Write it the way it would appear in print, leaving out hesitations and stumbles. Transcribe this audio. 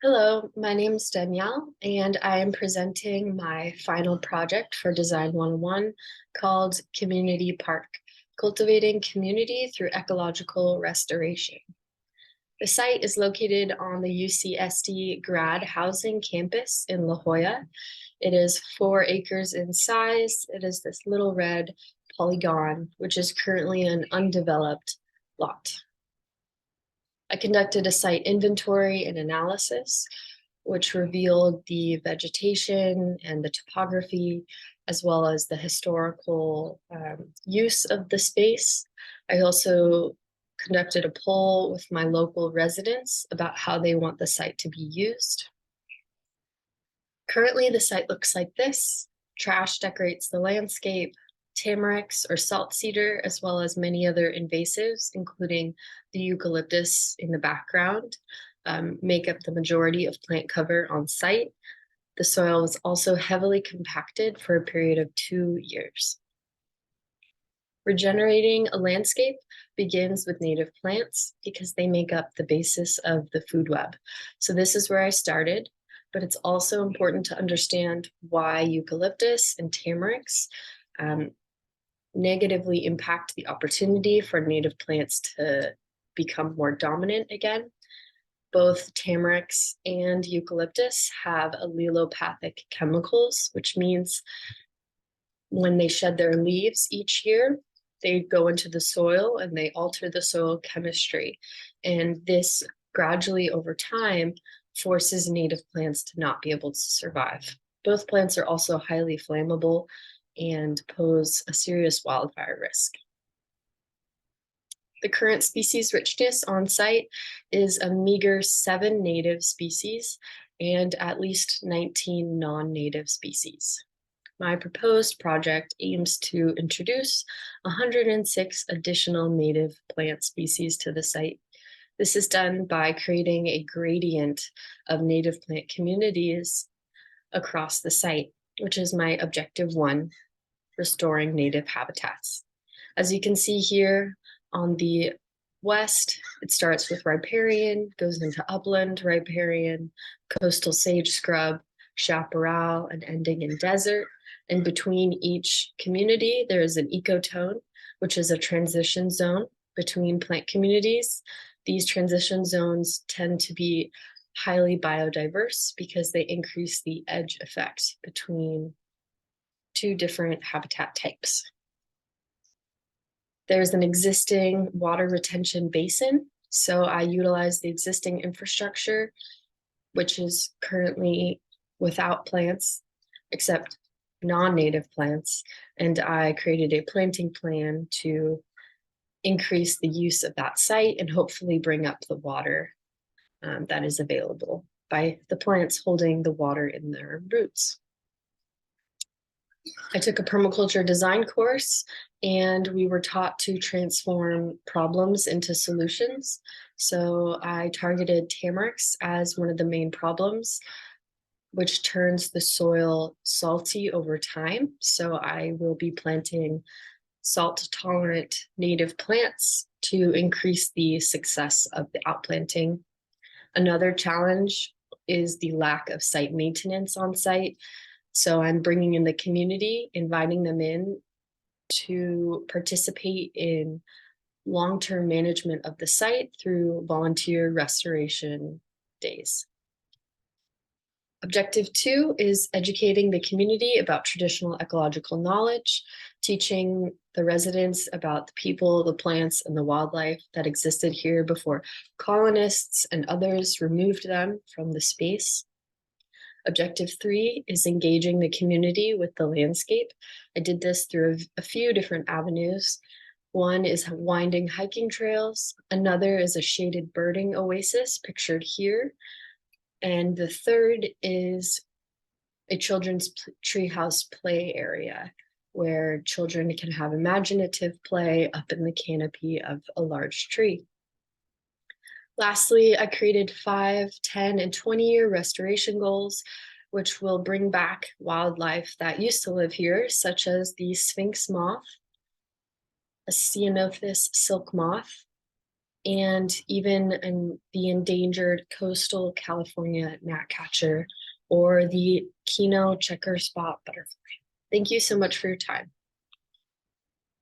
Hello, my name is Danielle, and I am presenting my final project for Design 101 called Community Park, Cultivating Community Through Ecological Restoration. The site is located on the UCSD grad housing campus in La Jolla. It is 4 acres in size. It is this little red polygon, which is currently an undeveloped lot. I conducted a site inventory and analysis, which revealed the vegetation and the topography, as well as the historical use of the space. I also conducted a poll with my local residents about how they want the site to be used. Currently, the site looks like this. Trash decorates the landscape. Tamarix or salt cedar, as well as many other invasives, including the eucalyptus in the background, make up the majority of plant cover on site. The soil was also heavily compacted for a period of 2 years. Regenerating a landscape begins with native plants because they make up the basis of the food web. So this is where I started, but it's also important to understand why eucalyptus and tamarix negatively impact the opportunity for native plants to become more dominant again. Both tamarix and eucalyptus have allelopathic chemicals, which means when they shed their leaves each year, they go into the soil and they alter the soil chemistry. And this gradually over time forces native plants to not be able to survive. Both plants are also highly flammable and pose a serious wildfire risk. The current species richness on site is a meager 7 native species and at least 19 non-native species. My proposed project aims to introduce 106 additional native plant species to the site. This is done by creating a gradient of native plant communities across the site, which is my objective 1, restoring native habitats. As you can see here on the west, it starts with riparian, goes into upland riparian, coastal sage scrub, chaparral, and ending in desert. And between each community, there is an ecotone, which is a transition zone between plant communities. These transition zones tend to be highly biodiverse because they increase the edge effect between 2 different habitat types. There's an existing water retention basin, so I utilize the existing infrastructure, which is currently without plants, except non-native plants, and I created a planting plan to increase the use of that site and hopefully bring up the water that is available by the plants holding the water in their roots. I took a permaculture design course and we were taught to transform problems into solutions. So I targeted tamarix as one of the main problems, which turns the soil salty over time. So I will be planting salt-tolerant native plants to increase the success of the outplanting. Another challenge is the lack of site maintenance on site. So I'm bringing in the community, inviting them in to participate in long-term management of the site through volunteer restoration days. Objective 2 is educating the community about traditional ecological knowledge, teaching the residents about the people, the plants, and the wildlife that existed here before colonists and others removed them from the space. Objective 3 is engaging the community with the landscape. I did this through a few different avenues. One is winding hiking trails. Another is a shaded birding oasis pictured here. And the third is a children's treehouse play area where children can have imaginative play up in the canopy of a large tree. Lastly, I created 5, 10, and 20-year restoration goals, which will bring back wildlife that used to live here, such as the sphinx moth, a Ceanothus silk moth, and even the endangered coastal California gnatcatcher or the Kino checker spot butterfly. Thank you so much for your time.